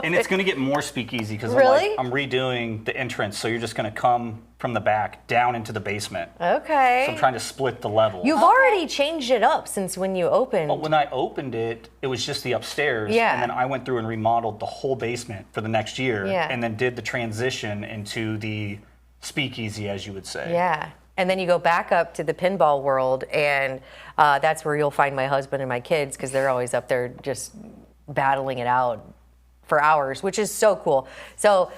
And it's going to get more speakeasy because Really? I'm redoing the entrance. So you're just going to come from the back down into the basement. Okay. So I'm trying to split the levels. You've already changed it up since when you opened. But when I opened it, it was just the upstairs. Yeah. And then I went through and remodeled the whole basement for the next year. Yeah. And then did the transition into the speakeasy, as you would say. Yeah. And then you go back up to the pinball world, and that's where you'll find my husband and my kids because they're always up there just battling it out for hours, which is so cool. So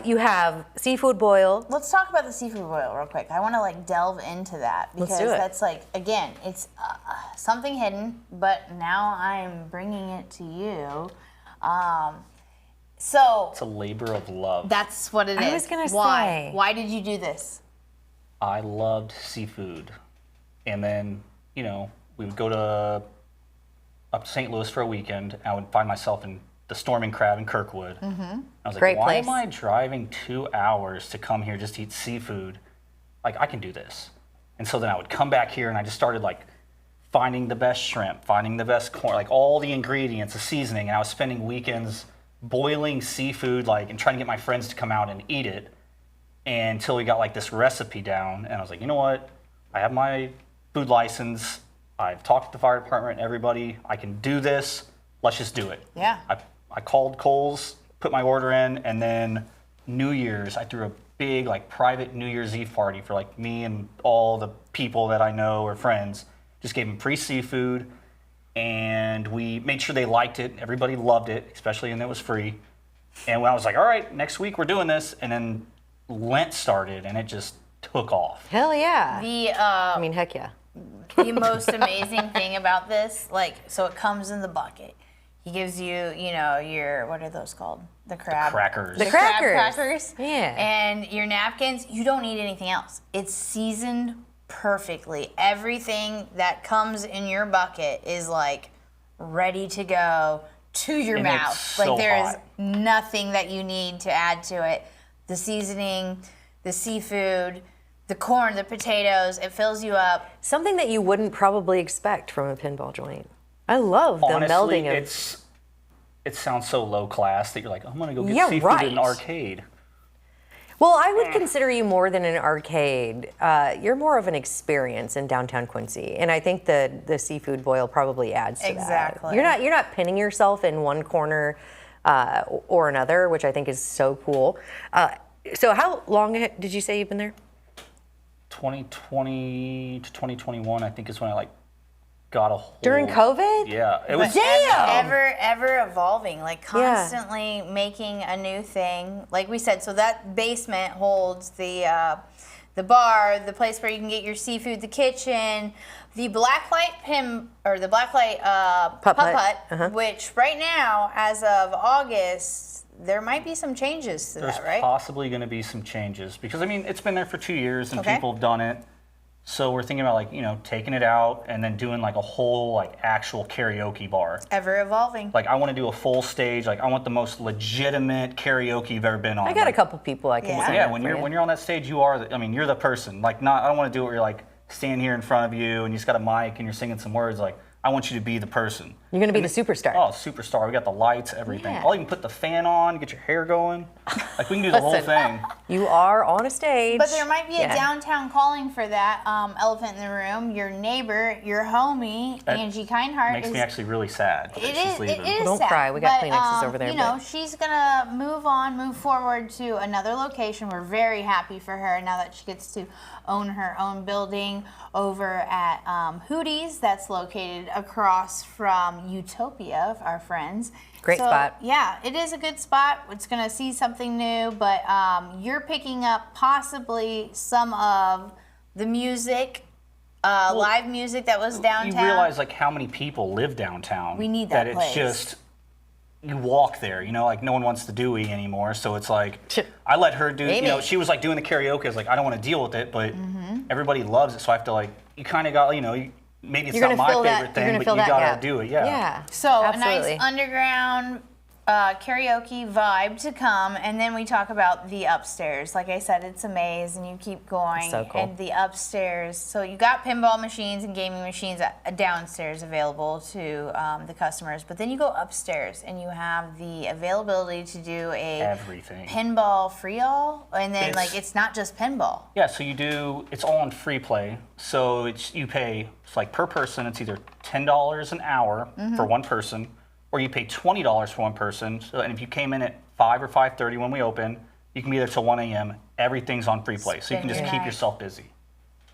you have seafood boil. Let's talk about the seafood boil real quick. I want to like delve into that because Let's do it. that's like, again, it's something hidden, but now I'm bringing it to you. So It's a labor of love. that's what it is. I was gonna Why? say. Why did you do this? I loved seafood. And then, we would go up to St. Louis for a weekend. I would find myself in the Storming Crab in Kirkwood. Mm-hmm. I was like, Great why place. am I driving 2 hours to come here just to eat seafood? Like, I can do this. And so then I would come back here and I just started like finding the best shrimp, finding the best corn, like all the ingredients, the seasoning. And I was spending weekends boiling seafood, and trying to get my friends to come out and eat it. Until we got like this recipe down, and I was like, you know what? I have my food license. I've talked to the fire department, everybody. I can do this. Let's just do it. Yeah. I called Kohl's, put my order in, and then New Year's, I threw a big private New Year's Eve party for me and all the people that I know or friends. Just gave them free seafood, and we made sure they liked it. Everybody loved it, especially when it was free. And when I was like, all right, next week we're doing this, and then Lent started and it just took off. Hell yeah. The Heck yeah. the most amazing thing about this, so it comes in the bucket. He gives you, your, what are those called? The crab. Crackers. The crab crackers. crackers. Yeah. And your napkins, you don't need anything else. It's seasoned perfectly. Everything that comes in your bucket is ready to go to your And mouth. it's so There is hot. nothing that you need to add to it. The seasoning, the seafood, the corn, the potatoes. It fills you up. Something that you wouldn't probably expect from a pinball joint. I love the Honestly, melding of. it sounds so low class that you're like, I'm gonna go get seafood in an arcade. Well, I would consider you more than an arcade. You're more of an experience in downtown Quincy, and I think the seafood boil probably adds to Exactly. that. You're not pinning yourself in one corner or another, which I think is so cool. So how long did you say you've been there? 2020 to 2021, I think is when I got a whole... During COVID? Yeah. It was Ever evolving, like constantly making a new thing. Like we said, so that basement holds the bar, the place where you can get your seafood, the kitchen, the blacklight putt-putt, which right now, as of August, there might be some changes to that, right? There's possibly going to be some changes because, I mean, it's been there for 2 years and people have done it. So we're thinking about taking it out and then doing a whole actual karaoke bar. Ever evolving. I want to do a full stage. I want the most legitimate karaoke you've ever been on. I got a couple people I can. Yeah, when you're on that stage, you're the person. I don't want to do it where you're standing here in front of you and you just got a mic and you're singing some words. I want you to be the person. You're going to be the superstar. Oh, superstar. We got the lights, everything. Yeah. I'll even put the fan on, get your hair going. We can do the whole thing. You are on a stage. But there might be a downtown calling for that. Elephant in the room, your neighbor, your homie, Angie Kindheart. Makes me actually really sad. It is Don't sad, cry. We got but, Kleenexes over there. She's going to move forward to another location. We're very happy for her now that she gets to own her own building over at Hootie's. That's located across from Utopia, our friends. Great spot. Yeah, it is a good spot. It's going to see something new, but you're picking up possibly some of the music, live music that was downtown. You realize how many people live downtown. We need that place. It's just, you walk there, no one wants to do anymore. So it's I let her do, she was doing the karaoke. I was I don't want to deal with it, but everybody loves it. So I have to you kind of got, maybe it's not my favorite thing, but you gotta do it. Yeah. So absolutely. A nice underground karaoke vibe to come, and then we talk about the upstairs. Like I said, it's a maze, and you keep going. So cool. And the upstairs. So you got pinball machines and gaming machines downstairs available to the customers, but then you go upstairs, and you have the availability to do everything pinball free all, and then it's not just pinball. Yeah. So it's all on free play. So you pay per person. It's either $10 an hour for one person, or you pay $20 for one person. So, and if you came in at 5 or 5:30 when we open, you can be there till 1 a.m. Everything's on free play, so you can just keep yourself busy.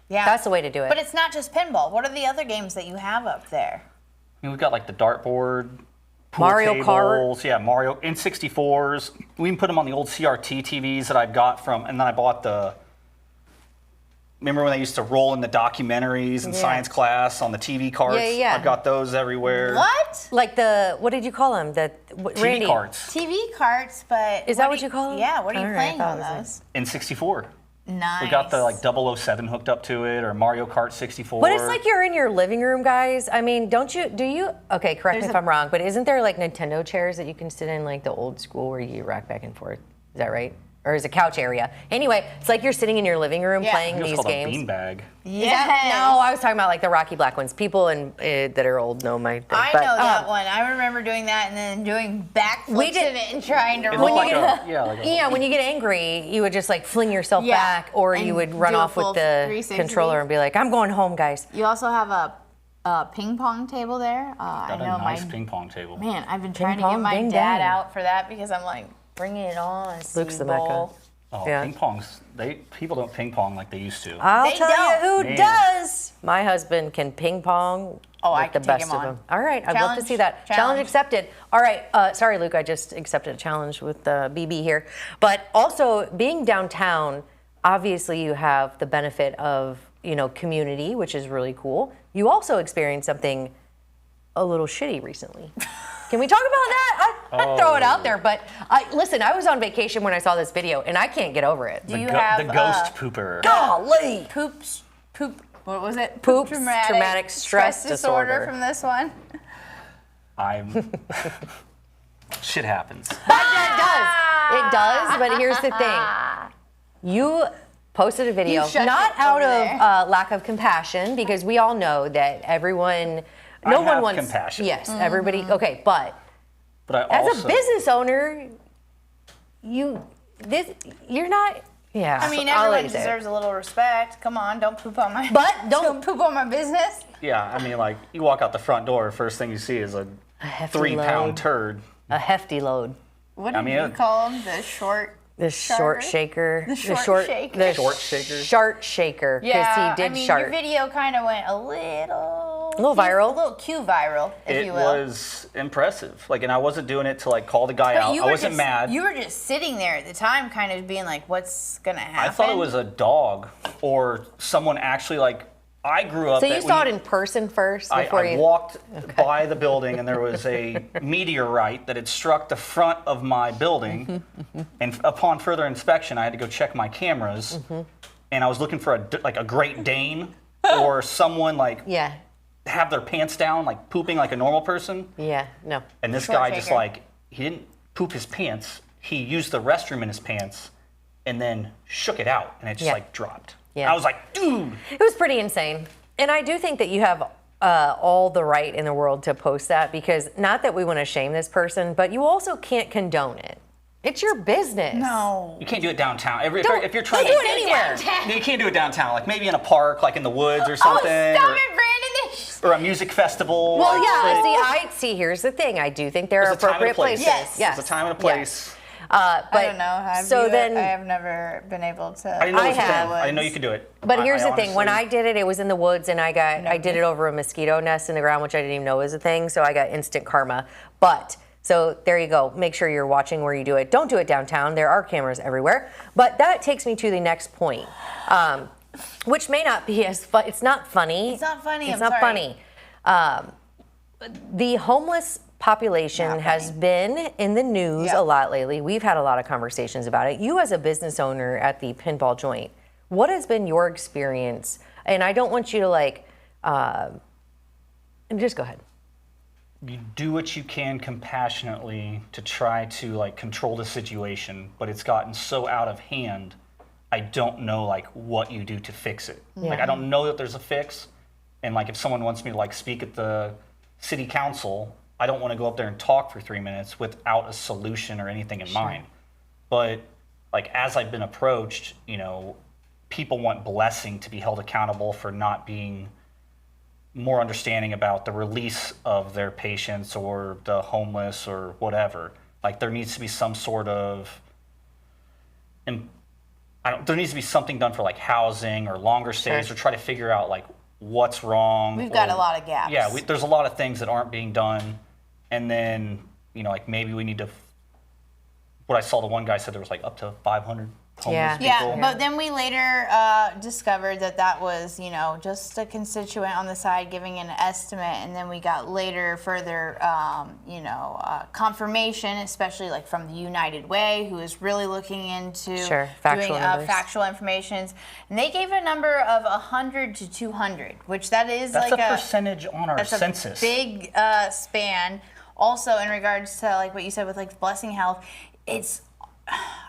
Yeah, that's the way to do it. But it's not just pinball. What are the other games that you have up there? We've got the dartboard, pool Mario tables, Kart. Mario N64s. We can put them on the old CRT TVs that I got and then I bought remember when they used to roll in the documentaries in science class on the TV carts? Yeah. I've got those everywhere. What? What did you call them? TV carts. TV carts, but... Is that what you call them? Yeah, what are you playing on those? N64. Nice. We got the 007 hooked up to it, or Mario Kart 64. But it's you're in your living room, guys. I mean, do you, okay, correct me if I'm wrong, but isn't there Nintendo chairs that you can sit in the old school where you rock back and forth? Is that right? Or is a couch area? Anyway, it's you're sitting in your living room playing these games. A beanbag. Yes. No, I was talking about the Rocky Black ones. People that are old know my thing. I know that one. I remember doing that and then doing backflips in it and trying to roll. When you get angry, you would just fling yourself back, or and you would run off with the controller and be I'm going home, guys. You also have a ping pong table there. Got a nice ping pong table. Man, I've been trying to get my dad out for that because I'm bring it on, Luke's the Mecca. Oh, ping pongs. People don't ping pong like they used to. I'll tell you who does. My husband can ping pong. I can the best of them. All right, I'd love to see that. Challenge accepted. All right, sorry, Luke, I just accepted a challenge with BB here. But also, being downtown, obviously you have the benefit of community, which is really cool. You also experienced something a little shitty recently. Can we talk about that? I'd throw it out there, but listen, I was on vacation when I saw this video, and I can't get over it. The ghost pooper. Golly! What was it? Poop traumatic stress disorder from this one. Shit happens. It does, but here's the thing. posted a video, You shushed not it out over of there. lack of compassion, because we all know that everyone, I no one have wants compassion. Yes, everybody. Okay, but But as a business owner, you're not. Yeah, I mean, I'll let everyone you say it. deserves a little respect. Come on, don't poop on my. But don't- don't poop on my business. Yeah, I mean, like, you walk out the front door, first thing you see is a hefty 3-pound load. turd. A hefty load. What did mean, you call them? The short. The short shaker. The short shaker. The Short shaker? Shart shaker. Because Yeah, he did I mean, shart. your video kind of went a little viral. a little Q viral, if It you will. was impressive. Like, and I wasn't doing it to, like, call the guy out. you I were wasn't just, mad. You were just sitting there at the time, kind of being like, "What's gonna happen?" I thought it was a dog or someone actually, like, I grew up. So that you when saw it in person first before I you. walked by the building and there was a meteorite that had struck the front of my building. And upon further inspection, I had to go check my cameras. And I was looking for a Great Dane or someone like Yeah. have their pants down, like pooping like a normal person. Yeah. No. And this Short guy just shaker. like, he didn't poop his pants. He used the restroom in his pants and then shook it out and it just Yeah. like dropped. Yeah. I was like, dude. It was pretty insane. And I do think that you have all the right in the world to post that, because not that we want to shame this person, but you also can't condone it. It's your business. No. You can't do it downtown. If you're don't trying do to it anywhere. No, you can't do it downtown. Like maybe in a park, like in the woods or something. Oh, stop or, it, Brandon! or a music festival. Well, or yeah. something. See, here's the thing. I do think there are There's a time and a appropriate place. places. Yes. There's a time and a Yes. place. But I don't know. so then, I have never been able to. I didn't know it was a have. thing. I didn't know you could do it. But here's the thing: when I honestly- did it, it was in the woods, and I did it over a mosquito nest in the ground, which I didn't even know was a thing. So I got instant karma. But so there you go. Make sure you're watching where you do it. Don't do it downtown. There are cameras everywhere. But that takes me to the next point, which may not be as fun. It's not funny. It's not funny. It's I'm not sorry. funny. The homeless population Not has funny. been in the news Yeah. a lot lately. We've had a lot of conversations about it. You as a business owner at the Pinball Joint, what has been your experience? And I don't want you to just go ahead. You do what you can compassionately to try to like control the situation, but it's gotten so out of hand. I don't know like what you do to fix it. Like I don't know that there's a fix. And like if someone wants me to like speak at the city council, I don't want to go up there and talk for 3 minutes without a solution or anything in mind. But like as I've been approached, you know, people want Blessing to be held accountable for not being more understanding about the release of their patients or the homeless or whatever. Like there needs to be some sort of, there needs to be something done for like housing or longer stays or try to figure out like what's wrong. We've got a lot of gaps. Yeah, there's a lot of things that aren't being done. And then, you know, like maybe we need to, what I saw the one guy said there was like up to 500 homeless people. Yeah, but then we later discovered that was, you know, just a constituent on the side giving an estimate, and then we got later further, confirmation, especially like from the United Way, who is really looking into Factual doing numbers. factual information, and they gave a number of 100 to 200, which that's That's like a percentage on our that's census. a big span. Also, in regards to like what you said with like Blessing Health,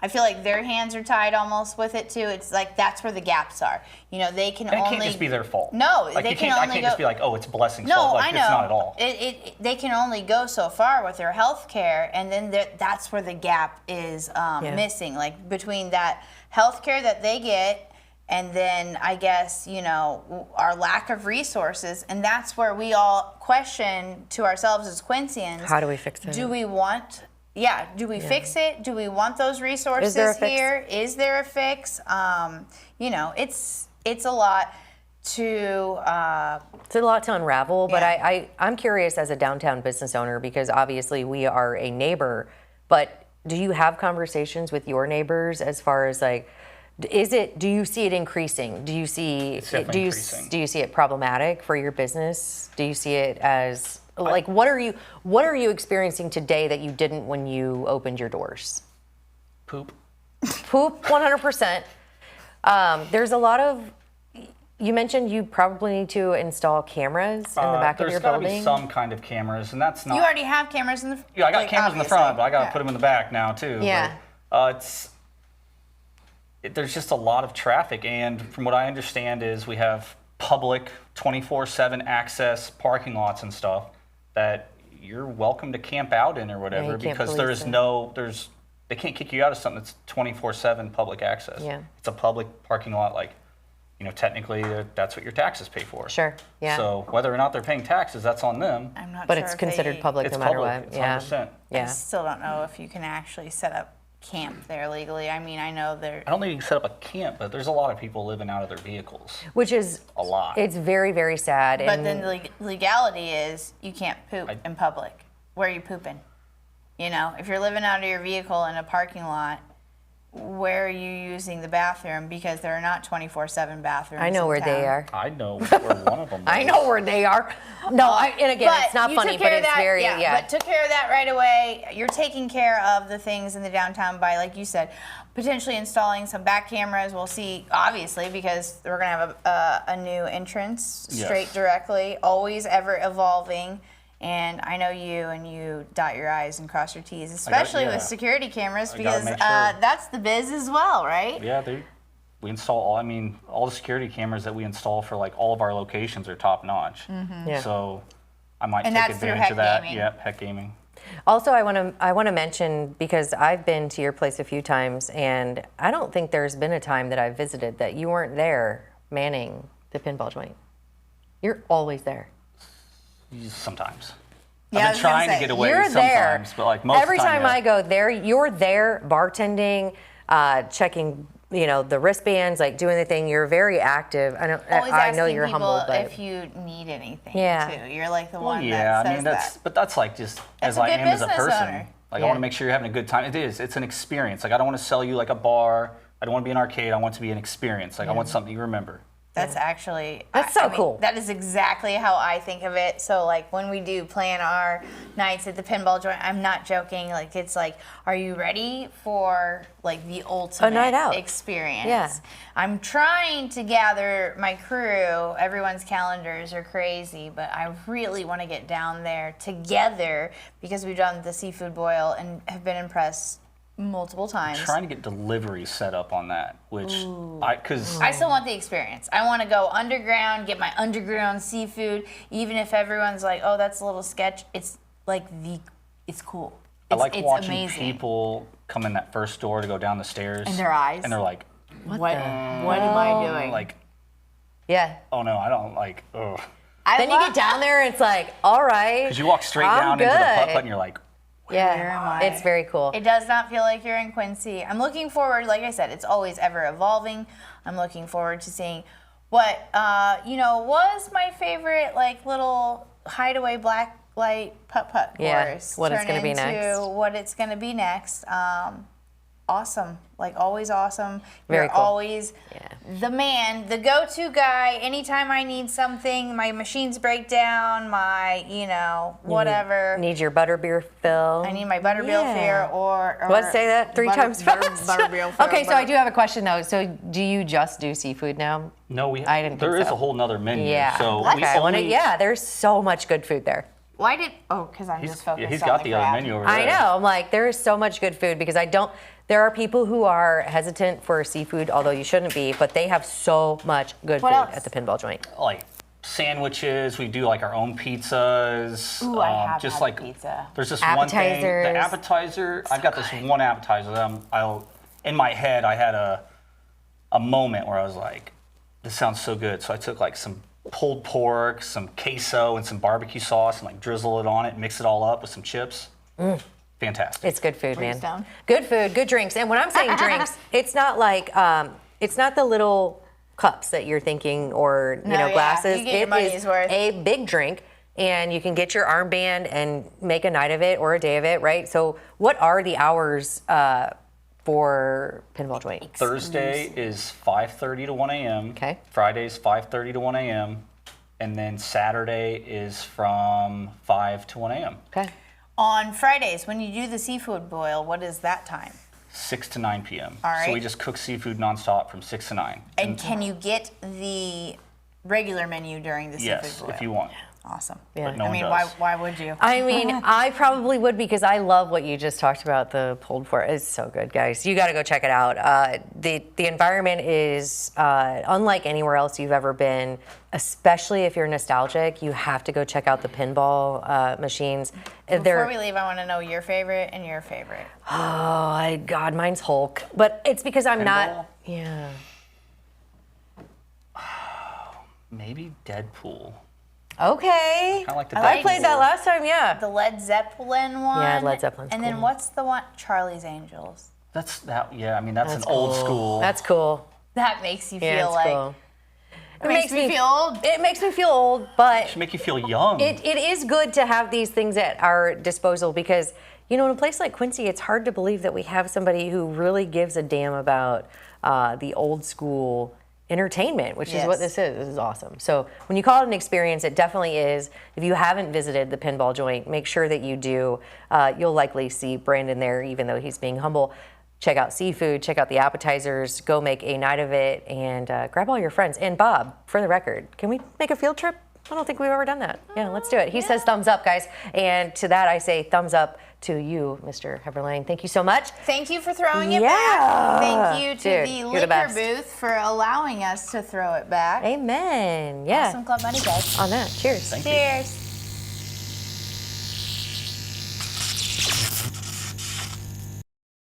I feel like their hands are tied almost with it too. It's like that's where the gaps are. You know, they can And it only. can't just be their fault. No, like they you can can't, only I can't go. just be like, oh, it's Blessing's No, fault. Like, I know. it's not at all. They can only go so far with their health care, and then that's where the gap is missing. Like between that health care that they get, and then I guess, you know, our lack of resources, and that's where we all question to ourselves as Quincyans. How do we fix it? Do we want? Yeah, do we fix it? Do we want those resources there a fix? here? Is there a fix? You know, it's a lot to. It's a lot to unravel, but Yeah. I'm curious as a downtown business owner, because obviously we are a neighbor, but do you have conversations with your neighbors as far as like, do you see it increasing? Do you see It's definitely increasing. do you see it problematic for your business? Do you see it as like what are you experiencing today that you didn't when you opened your doors? Poop. Poop, 100%. There's a lot of. You mentioned you probably need to install cameras in the back of your There's got to building. be some kind of cameras, and that's not. You already have cameras in the. Yeah, I got like, cameras in the obviously. front, but I got to Yeah. put them in the back now too. Yeah. But, there's just a lot of traffic, and from what I understand is we have public 24/7 access parking lots and stuff that you're welcome to camp out in or whatever, because they can't kick you out of something that's 24/7 public access. Yeah. It's a public parking lot, like, technically that's what your taxes pay for. Sure, yeah. So whether or not they're paying taxes, that's on them. I'm not But sure it's if considered public It's no matter public. what. It's Yeah. 100%. I Yeah. still don't know if you can actually set up camp there legally. I mean, I know there. I don't think you can set up a camp, but there's a lot of people living out of their vehicles. Which is A lot. It's very, very sad. But then the legality is you can't poop in public. Where are you pooping? If you're living out of your vehicle in a parking lot, where are you using the bathroom? Because there are not 24/7 bathrooms. I know in where town. they are. I know where one of them is. I know where they are. No, and again, it's not you funny, took but care of it's that, very, But took care of that right away. You're taking care of the things in the downtown by, like you said, potentially installing some back cameras. We'll see, obviously, because we're going to have a new entrance straight directly, always ever evolving. And I know you, and you dot your I's and cross your T's, especially with security cameras, because make sure. that's the biz as well, right? Yeah, we install all the security cameras that we install for like all of our locations are top notch. Yeah. So I might And take that's through advantage of that. Gaming. Yep, Heck Gaming. Also, I want to mention, because I've been to your place a few times, and I don't think there's been a time that I've visited that you weren't there manning the Pinball Joint. You're always there. Sometimes. Yeah, I I've was been gonna trying say, to get away You're there. sometimes, but like most Every of the time I go there, you're there bartending, checking, the wristbands, like doing the thing. You're very active. Always I know asking you're people humble, but if you need anything, Yeah. too. You're like the one yeah, that says that. but that's like just That's as a I good am as a business person. owner. Like Yeah. I want to make sure you're having a good time. It's an experience. Like I don't want to sell you like a bar. I don't want to be an arcade. I want it to be an experience. Like I want something you remember. That's actually That's so cool. That is exactly how I think of it. So like when we do plan our nights at the Pinball Joint, I'm not joking. Like it's like, are you ready for like the ultimate night out. experience? Yeah. I'm trying to gather my crew. Everyone's calendars are crazy, but I really want to get down there together because we've done the seafood boil and have been impressed multiple times. Trying to get delivery set up on that, which because I still want the experience. I want to go underground, get my underground seafood, even if everyone's like, "Oh, that's a little sketch." It's like it's cool. I like it's watching amazing. people come in that first door to go down the stairs, And their eyes. and they're like, What am I doing? like, yeah. oh no, I don't like. Ugh. Then you get down there, and it's like, all right. Because you walk straight I'm down into the putt good. putt, and you're like, Yeah, Where am I? it's very cool. It does not feel like you're in Quincy. I'm looking forward, like I said, it's always ever evolving. I'm looking forward to seeing what, was my favorite, like, little hideaway black light putt-putt Yeah, course. what it's turn gonna be into next. What it's going to be next. Awesome. Like, always awesome. Very You're cool. always the man, the go-to guy. Anytime I need something, my machines break down, my, whatever. Need your butterbeer fill. I need my butterbeer Yeah. fare or Let's say that three times fast. Butterbeer fare. Okay, so I do have a question though. So do you just do seafood now? no, I didn't think there is so. a whole nother menu. Yeah. So we okay. only, There's so much good food there. Why did? Oh, because I'm just focused. he's on got the other crab. menu over there. I know. I'm like, there is so much good food because there are people who are hesitant for seafood, although you shouldn't be, but they have so much good What food else? at the Pinball Joint. Like sandwiches, we do like our own pizzas. Ooh, I have just had like pizza. there's this one thing. The Appetizers. appetizer. I've got this one appetizer that in my head I had a moment where I was like, this sounds so good. So I took like some pulled pork, some queso, and some barbecue sauce, and like drizzle it on it, mix it all up with some chips. Fantastic. It's good food, man. Please don't. Good food, good drinks. And when I'm saying drinks, it's not like it's not the little cups that you're thinking or No, yeah. glasses. You get your It money's is worth. a big drink, and you can get your armband and make a night of it or a day of it, right? So, what are the hours for Pinball Joint? Thursday is 5:30 to 1 a.m. Okay. Friday's 5:30 to 1 a.m. And then Saturday is from 5 to 1 a.m. Okay. On Fridays, when you do the seafood boil, what is that time? 6 to 9 p.m. All So we right. just cook seafood nonstop from 6 to 9. And can you get the regular menu during the Yes, seafood boil? if you want. Awesome. Yeah. But no I one mean, does. why would you? I mean, I probably would because I love what you just talked about, the pulled pork. It's so good, guys. You got to go check it out. The environment is unlike anywhere else you've ever been, especially if you're nostalgic. You have to go check out the pinball machines. Before we leave, I want to know your favorite and your favorite. Oh, God, mine's Hulk. But it's because I'm Pinball? not, yeah. Maybe Deadpool. Okay. I like the I played that Deadpool. last time, yeah. The Led Zeppelin one. Yeah, Led Zeppelin's And then cool. what's the one? Charlie's Angels. That's that. Yeah, I mean that's an cool. old school. That's cool. That makes you Yeah, feel it's like. cool. It makes me feel old. It makes me feel old, but should make you feel young. it is good to have these things at our disposal because, you know, in a place like Quincy, it's hard to believe that we have somebody who really gives a damn about the old school entertainment, which is what this is. This is awesome. So when you call it an experience, it definitely is. If you haven't visited the Pinball Joint, make sure that you do. You'll likely see Brandon there, even though he's being humble. Check out seafood, check out the appetizers, go make a night of it, and grab all your friends. And Bob, for the record, can we make a field trip? I don't think we've ever done that. Yeah, let's do it. He says thumbs up, guys. And to that, I say thumbs up to you, Mr. Heberlein. Thank you so much. Thank you for throwing it Yeah. back. Thank you to Dude, the you're the liquor best. booth for allowing us to throw it back. Amen. Yeah. Awesome Club Money, guys. On that, cheers. Thank you. Cheers.